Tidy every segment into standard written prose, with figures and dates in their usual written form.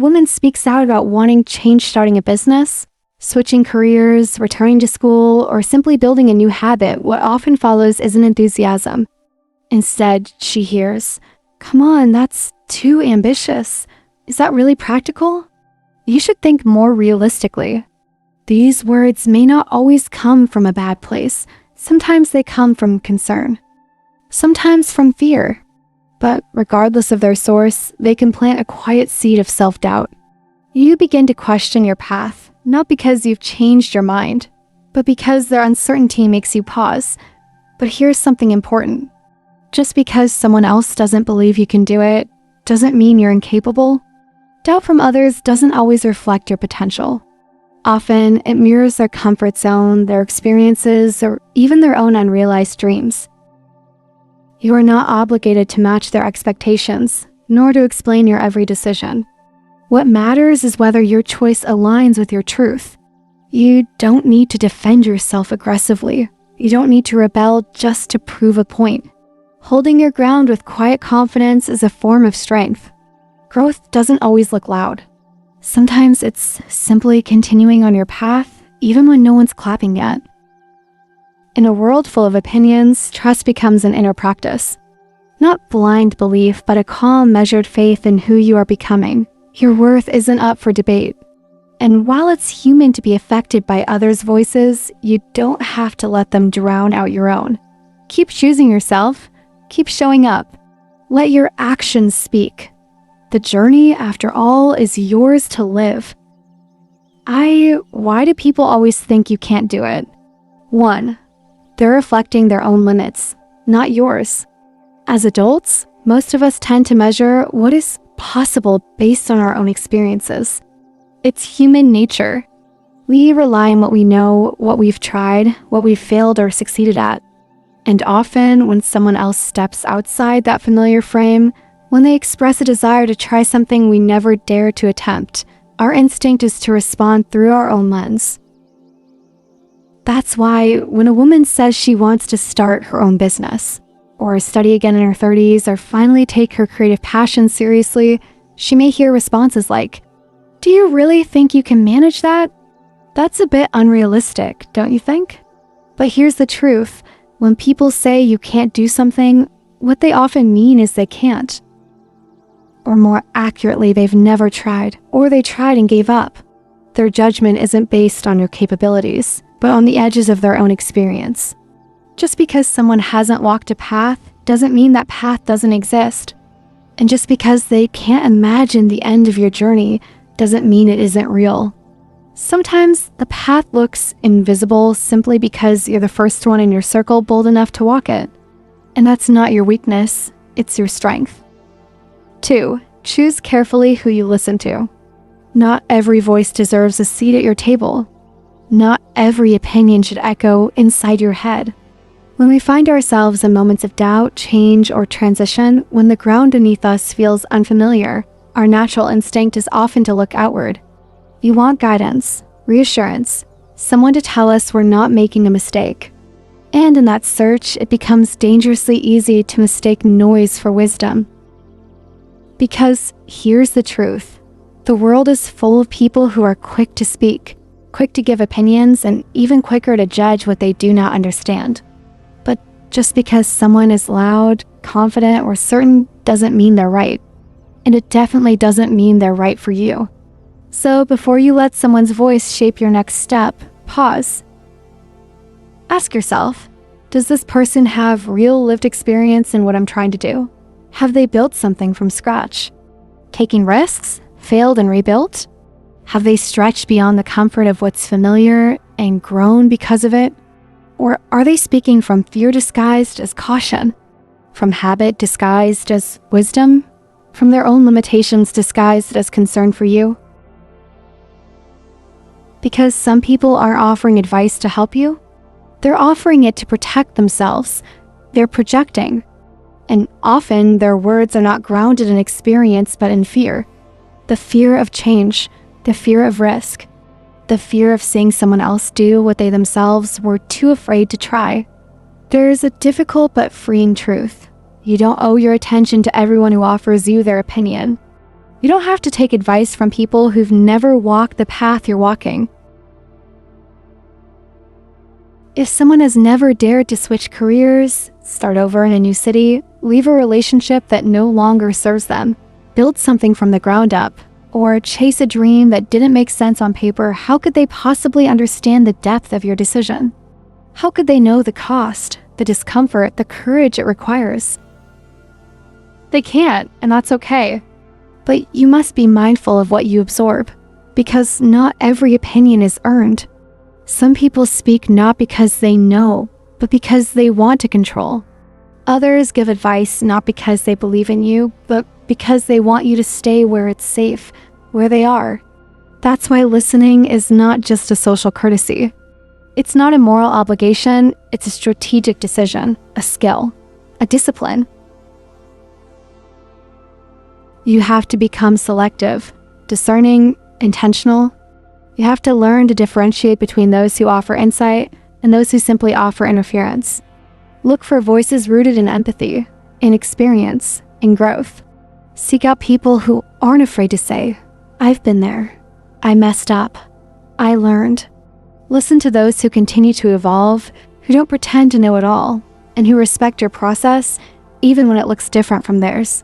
woman speaks out about wanting change, starting a business, switching careers, returning to school, or simply building a new habit, what often follows isn't enthusiasm. Instead, she hears, "Come on, that's too ambitious. Is that really practical? You should think more realistically." These words may not always come from a bad place. Sometimes they come from concern. Sometimes from fear. But regardless of their source, they can plant a quiet seed of self-doubt. You begin to question your path, not because you've changed your mind, but because their uncertainty makes you pause. But here's something important. Just because someone else doesn't believe you can do it, doesn't mean you're incapable. Doubt from others doesn't always reflect your potential. Often, it mirrors their comfort zone, their experiences, or even their own unrealized dreams. You are not obligated to match their expectations, nor to explain your every decision. What matters is whether your choice aligns with your truth. You don't need to defend yourself aggressively. You don't need to rebel just to prove a point. Holding your ground with quiet confidence is a form of strength. Growth doesn't always look loud. Sometimes it's simply continuing on your path, even when no one's clapping yet. In a world full of opinions, trust becomes an inner practice. Not blind belief, but a calm, measured faith in who you are becoming. Your worth isn't up for debate. And while it's human to be affected by others' voices, you don't have to let them drown out your own. Keep choosing yourself. Keep showing up. Let your actions speak. The journey, after all, is yours to live. Why do people always think you can't do it? 1. They're reflecting their own limits, not yours. As adults, most of us tend to measure what is possible based on our own experiences. It's human nature. We rely on what we know, what we've tried, what we've failed or succeeded at. And often, when someone else steps outside that familiar frame, when they express a desire to try something we never dared to attempt, our instinct is to respond through our own lens. That's why when a woman says she wants to start her own business, or study again in her 30s, or finally take her creative passion seriously, she may hear responses like, "Do you really think you can manage that? That's a bit unrealistic, don't you think?" But here's the truth. When people say you can't do something, what they often mean is they can't. Or more accurately, they've never tried, or they tried and gave up. Their judgment isn't based on your capabilities, but on the edges of their own experience. Just because someone hasn't walked a path doesn't mean that path doesn't exist. And just because they can't imagine the end of your journey doesn't mean it isn't real. Sometimes the path looks invisible simply because you're the first one in your circle bold enough to walk it. And that's not your weakness, it's your strength. 2. Choose carefully who you listen to. Not every voice deserves a seat at your table. Not every opinion should echo inside your head. When we find ourselves in moments of doubt, change, or transition, when the ground beneath us feels unfamiliar, our natural instinct is often to look outward. We want guidance, reassurance, someone to tell us we're not making a mistake. And in that search, it becomes dangerously easy to mistake noise for wisdom. Because here's the truth. The world is full of people who are quick to speak, quick to give opinions, and even quicker to judge what they do not understand. But just because someone is loud, confident, or certain doesn't mean they're right. And it definitely doesn't mean they're right for you. So before you let someone's voice shape your next step, pause. Ask yourself, does this person have real lived experience in what I'm trying to do? Have they built something from scratch? Taking risks? Failed and rebuilt? Have they stretched beyond the comfort of what's familiar and grown because of it? Or are they speaking from fear disguised as caution? From habit disguised as wisdom? From their own limitations disguised as concern for you? Because some people aren't offering advice to help you, they're offering it to protect themselves. They're projecting. And often their words are not grounded in experience but in fear. The fear of change, the fear of risk, the fear of seeing someone else do what they themselves were too afraid to try. There's a difficult but freeing truth. You don't owe your attention to everyone who offers you their opinion. You don't have to take advice from people who've never walked the path you're walking. If someone has never dared to switch careers, start over in a new city, leave a relationship that no longer serves them, build something from the ground up, or chase a dream that didn't make sense on paper, how could they possibly understand the depth of your decision? How could they know the cost, the discomfort, the courage it requires? They can't, and that's okay. But you must be mindful of what you absorb, because not every opinion is earned. Some people speak not because they know, but because they want to control. Others give advice not because they believe in you, but because they want you to stay where it's safe, where they are. That's why listening is not just a social courtesy. It's not a moral obligation, it's a strategic decision, a skill, a discipline. You have to become selective, discerning, intentional. You have to learn to differentiate between those who offer insight and those who simply offer interference. Look for voices rooted in empathy, in experience, in growth. Seek out people who aren't afraid to say, "I've been there. I messed up. I learned." Listen to those who continue to evolve, who don't pretend to know it all, and who respect your process even when it looks different from theirs.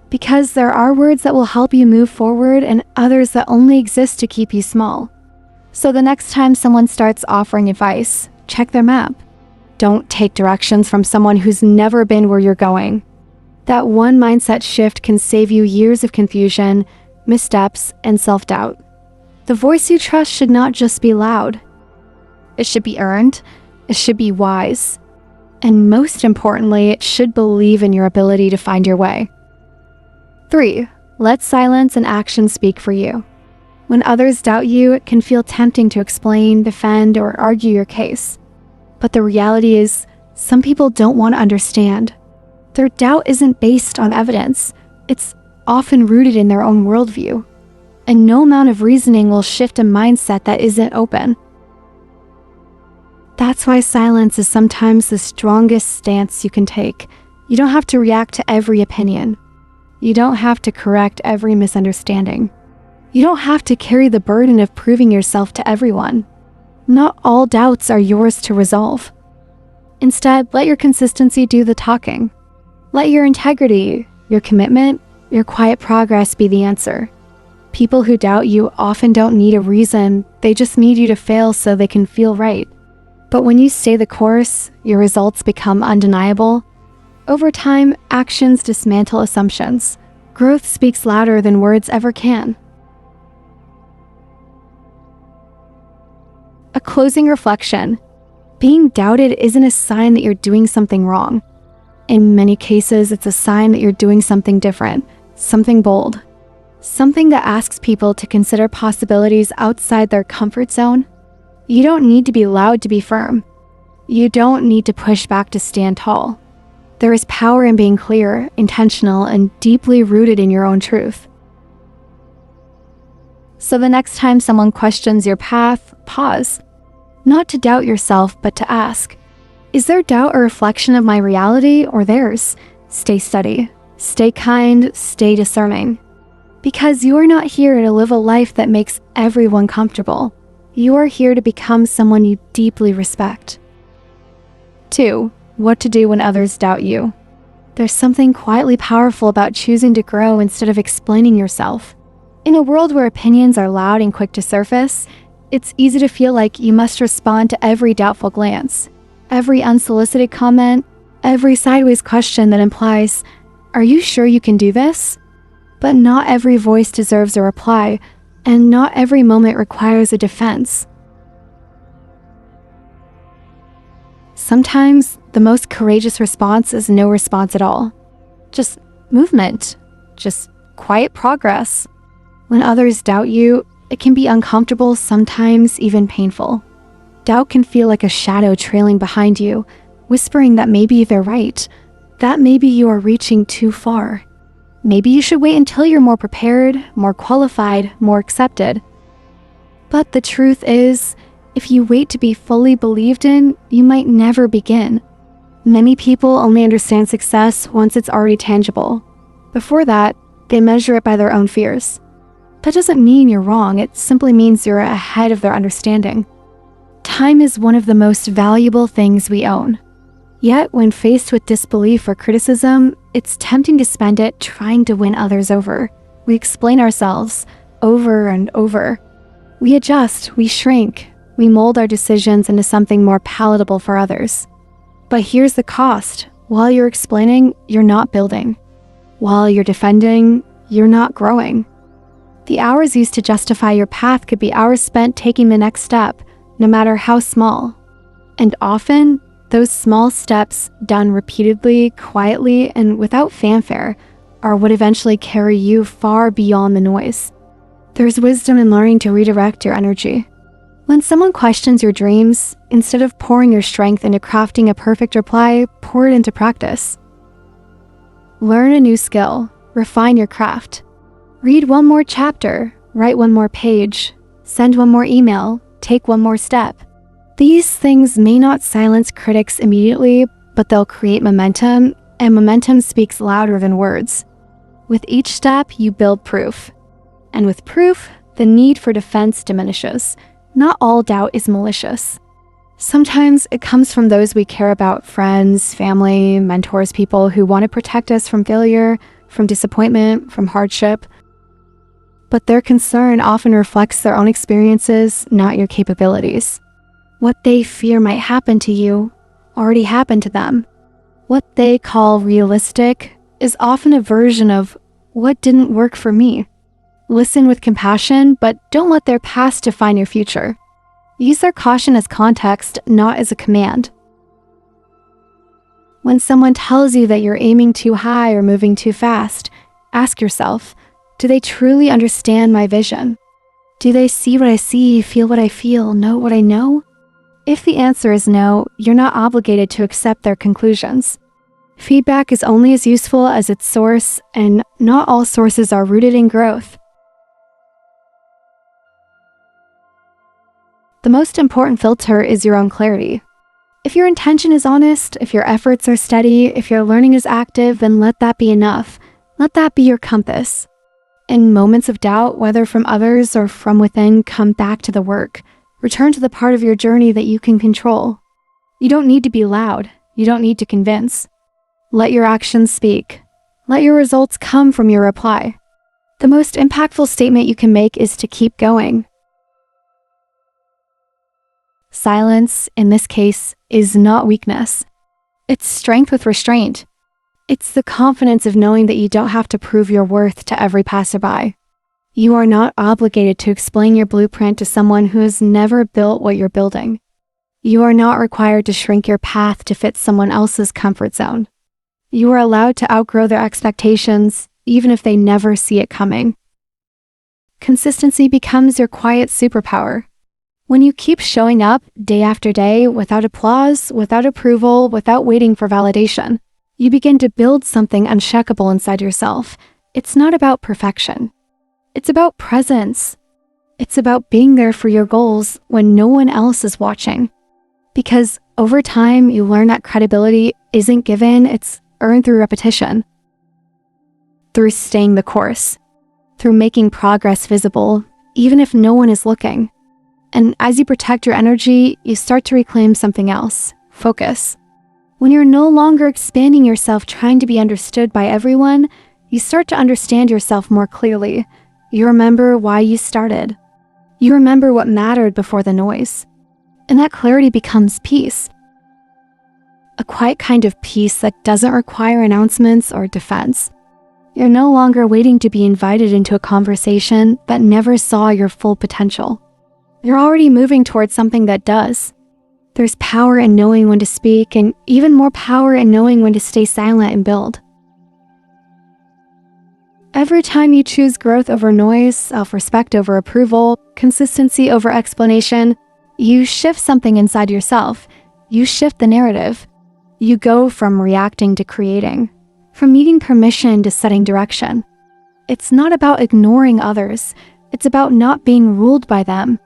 Because there are words that will help you move forward and others that only exist to keep you small. So the next time someone starts offering advice, check their map. Don't take directions from someone who's never been where you're going. That one mindset shift can save you years of confusion, missteps, and self-doubt. The voice you trust should not just be loud. It should be earned, it should be wise, and most importantly, it should believe in your ability to find your way. 3. Let silence and action speak for you. When others doubt you, it can feel tempting to explain, defend, or argue your case. But the reality is, some people don't want to understand. Their doubt isn't based on evidence. It's often rooted in their own worldview. And no amount of reasoning will shift a mindset that isn't open. That's why silence is sometimes the strongest stance you can take. You don't have to react to every opinion. You don't have to correct every misunderstanding. You don't have to carry the burden of proving yourself to everyone. Not all doubts are yours to resolve. Instead, let your consistency do the talking. Let your integrity, your commitment, your quiet progress be the answer. People who doubt you often don't need a reason, they just need you to fail so they can feel right. But when you stay the course, your results become undeniable. Over time, actions dismantle assumptions. Growth speaks louder than words ever can. A closing reflection. Being doubted isn't a sign that you're doing something wrong. In many cases, it's a sign that you're doing something different, something bold, something that asks people to consider possibilities outside their comfort zone. You don't need to be loud to be firm. You don't need to push back to stand tall. There is power in being clear, intentional, and deeply rooted in your own truth. So the next time someone questions your path, pause. Not to doubt yourself, but to ask, is their doubt a reflection of my reality or theirs? Stay steady, stay kind, stay discerning. Because you are not here to live a life that makes everyone comfortable. You are here to become someone you deeply respect. 2. What to do when others doubt you. There's something quietly powerful about choosing to grow instead of explaining yourself. In a world where opinions are loud and quick to surface, it's easy to feel like you must respond to every doubtful glance, every unsolicited comment, every sideways question that implies, "Are you sure you can do this?" But not every voice deserves a reply, and not every moment requires a defense. Sometimes, the most courageous response is no response at all. Just movement. Just quiet progress. When others doubt you, it can be uncomfortable, sometimes even painful. Doubt can feel like a shadow trailing behind you, whispering that maybe they're right, that maybe you are reaching too far. Maybe you should wait until you're more prepared, more qualified, more accepted. But the truth is, if you wait to be fully believed in, you might never begin. Many people only understand success once it's already tangible. Before that, They measure it by their own fears. That doesn't mean you're wrong, it simply means you're ahead of their understanding. Time is one of the most valuable things we own. Yet, when faced with disbelief or criticism, it's tempting to spend it trying to win others over. We explain ourselves over and over. We adjust, we shrink, we mold our decisions into something more palatable for others. But here's the cost. While you're explaining, you're not building. While you're defending, you're not growing. The hours used to justify your path could be hours spent taking the next step, no matter how small. And often, those small steps, done repeatedly, quietly, and without fanfare, are what eventually carry you far beyond the noise. There's wisdom in learning to redirect your energy. When someone questions your dreams, instead of pouring your strength into crafting a perfect reply, pour it into practice. Learn a new skill, refine your craft. Read one more chapter, write one more page, send one more email, take one more step. These things may not silence critics immediately, but they'll create momentum, and momentum speaks louder than words. With each step, you build proof. And with proof, the need for defense diminishes. Not all doubt is malicious. Sometimes it comes from those we care about, friends, family, mentors, people who want to protect us from failure, from disappointment, from hardship. But their concern often reflects their own experiences, not your capabilities. What they fear might happen to you already happened to them. What they call realistic is often a version of what didn't work for me. Listen with compassion, but don't let their past define your future. Use their caution as context, not as a command. When someone tells you that you're aiming too high or moving too fast, ask yourself, do they truly understand my vision? Do they see what I see, feel what I feel, know what I know? If the answer is no, you're not obligated to accept their conclusions. Feedback is only as useful as its source, and not all sources are rooted in growth. The most important filter is your own clarity. If your intention is honest, if your efforts are steady, if your learning is active, then let that be enough. Let that be your compass. In moments of doubt, whether from others or from within, come back to the work. Return to the part of your journey that you can control. You don't need to be loud. You don't need to convince. Let your actions speak. Let your results come from your reply. The most impactful statement you can make is to keep going. Silence, in this case, is not weakness. It's strength with restraint. It's the confidence of knowing that you don't have to prove your worth to every passerby. You are not obligated to explain your blueprint to someone who has never built what you're building. You are not required to shrink your path to fit someone else's comfort zone. You are allowed to outgrow their expectations, even if they never see it coming. Consistency becomes your quiet superpower. When you keep showing up day after day without applause, without approval, without waiting for validation, you begin to build something unshakable inside yourself. It's not about perfection. It's about presence. It's about being there for your goals when no one else is watching. Because over time, you learn that credibility isn't given, it's earned through repetition. Through staying the course. Through making progress visible, even if no one is looking. And as you protect your energy, you start to reclaim something else, focus. When you're no longer expanding yourself trying to be understood by everyone, you start to understand yourself more clearly. You remember why you started. You remember what mattered before the noise. And that clarity becomes peace. A quiet kind of peace that doesn't require announcements or defense. You're no longer waiting to be invited into a conversation that never saw your full potential. You're already moving towards something that does. There's power in knowing when to speak, and even more power in knowing when to stay silent and build. Every time you choose growth over noise, self-respect over approval, consistency over explanation, you shift something inside yourself. You shift the narrative. You go from reacting to creating, from needing permission to setting direction. It's not about ignoring others. It's about not being ruled by them.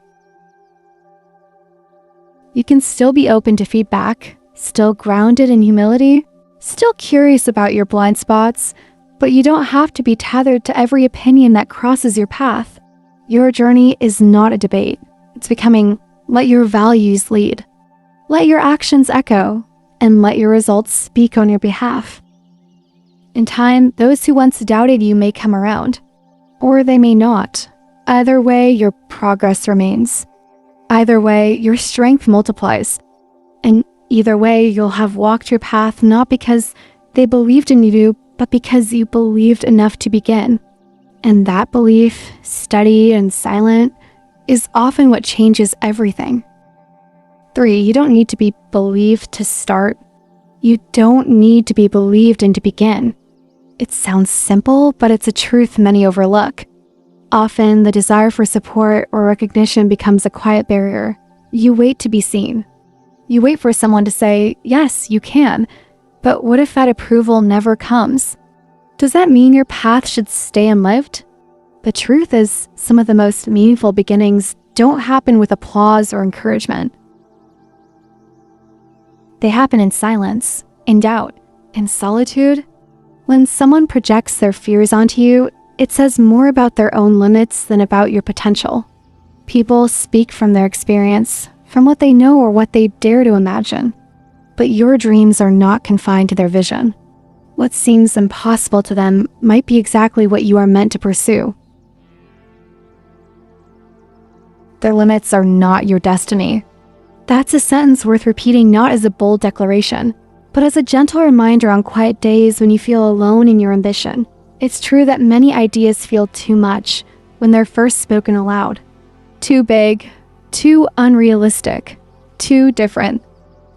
You can still be open to feedback, still grounded in humility, still curious about your blind spots, But you don't have to be tethered to every opinion that crosses your path. Your journey is not a debate. It's becoming, let your values lead. Let your actions echo, and let your results speak on your behalf. In time, those who once doubted you may come around, or they may not. Either way, your progress remains. Either way, your strength multiplies. And either way, you'll have walked your path not because they believed in you, but because you believed enough to begin. And that belief, steady and silent, is often what changes everything. 3, you don't need to be believed to start. You don't need to be believed in to begin. It sounds simple, but it's a truth many overlook. Often, the desire for support or recognition becomes a quiet barrier. You wait to be seen. You wait for someone to say, yes, you can. But what if that approval never comes? Does that mean your path should stay unlived? The truth is, some of the most meaningful beginnings don't happen with applause or encouragement. They happen in silence, in doubt, in solitude. When someone projects their fears onto you, it says more about their own limits than about your potential. People speak from their experience, from what they know or what they dare to imagine. But your dreams are not confined to their vision. What seems impossible to them might be exactly what you are meant to pursue. Their limits are not your destiny. That's a sentence worth repeating not as a bold declaration, but as a gentle reminder on quiet days when you feel alone in your ambition. It's true that many ideas feel too much when they're first spoken aloud. Too big, too unrealistic, too different.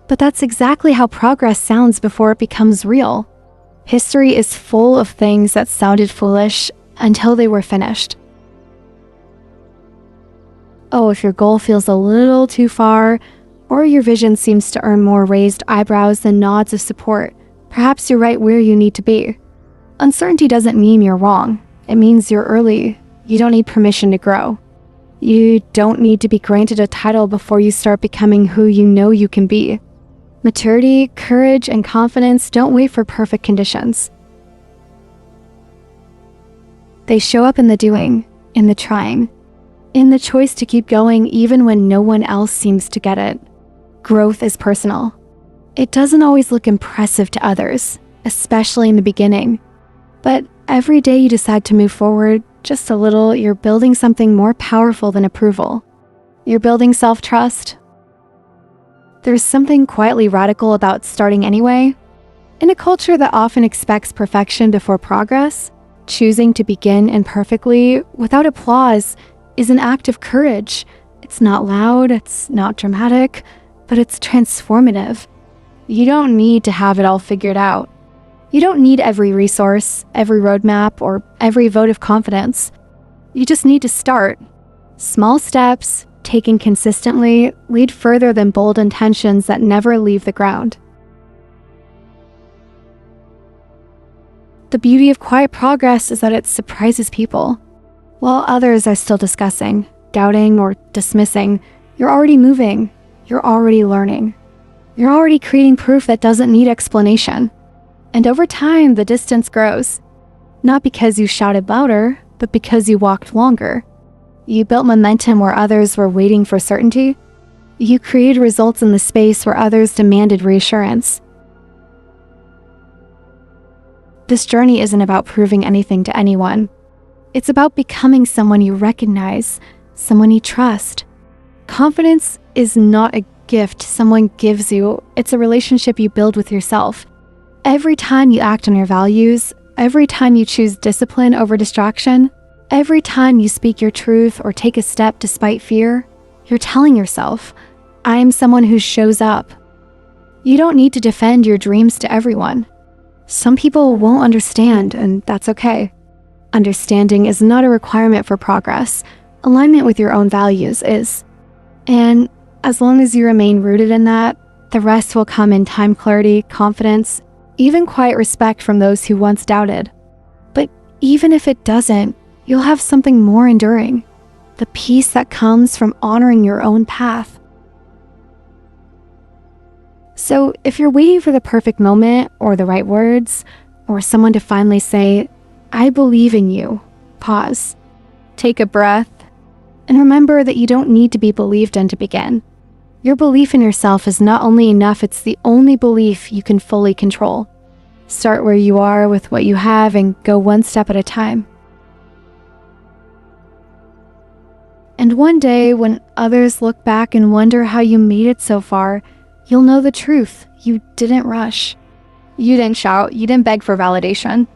But that's exactly how progress sounds before it becomes real. History is full of things that sounded foolish until they were finished. Oh, if your goal feels a little too far, or your vision seems to earn more raised eyebrows than nods of support, perhaps you're right where you need to be. Uncertainty doesn't mean you're wrong. It means you're early. You don't need permission to grow. You don't need to be granted a title before you start becoming who you know you can be. Maturity, courage, and confidence don't wait for perfect conditions. They show up in the doing, in the trying, in the choice to keep going even when no one else seems to get it. Growth is personal. It doesn't always look impressive to others, especially in the beginning. But every day you decide to move forward just a little, you're building something more powerful than approval. You're building self-trust. There's something quietly radical about starting anyway. In a culture that often expects perfection before progress, choosing to begin imperfectly without applause is an act of courage. It's not loud, it's not dramatic, but it's transformative. You don't need to have it all figured out. You don't need every resource, every roadmap, or every vote of confidence. You just need to start. Small steps, taken consistently, lead further than bold intentions that never leave the ground. The beauty of quiet progress is that it surprises people. While others are still discussing, doubting, or dismissing, you're already moving. You're already learning. You're already creating proof that doesn't need explanation. And over time, the distance grows. Not because you shouted louder, but because you walked longer. You built momentum where others were waiting for certainty. You created results in the space where others demanded reassurance. This journey isn't about proving anything to anyone. It's about becoming someone you recognize, someone you trust. Confidence is not a gift someone gives you, it's a relationship you build with yourself. Every time you act on your values, every time you choose discipline over distraction, every time you speak your truth or take a step despite fear, you're telling yourself, I am someone who shows up. You don't need to defend your dreams to everyone. Some people won't understand, and that's okay. Understanding is not a requirement for progress. Alignment with your own values is. And as long as you remain rooted in that, the rest will come in time, clarity, confidence, even quiet respect from those who once doubted. But even if it doesn't, you'll have something more enduring, the peace that comes from honoring your own path. So if you're waiting for the perfect moment or the right words or someone to finally say, "I believe in you." Pause. Take a breath. And remember that you don't need to be believed in to begin. Your belief in yourself is not only enough, it's the only belief you can fully control. Start where you are with what you have and go one step at a time. And one day, when others look back and wonder how you made it so far, you'll know the truth. You didn't rush. You didn't shout. You didn't beg for validation.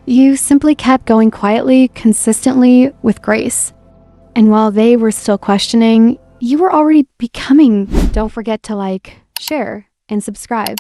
You simply kept going quietly, consistently, with grace. And while they were still questioning, you were already becoming. Don't forget to like, share, and subscribe.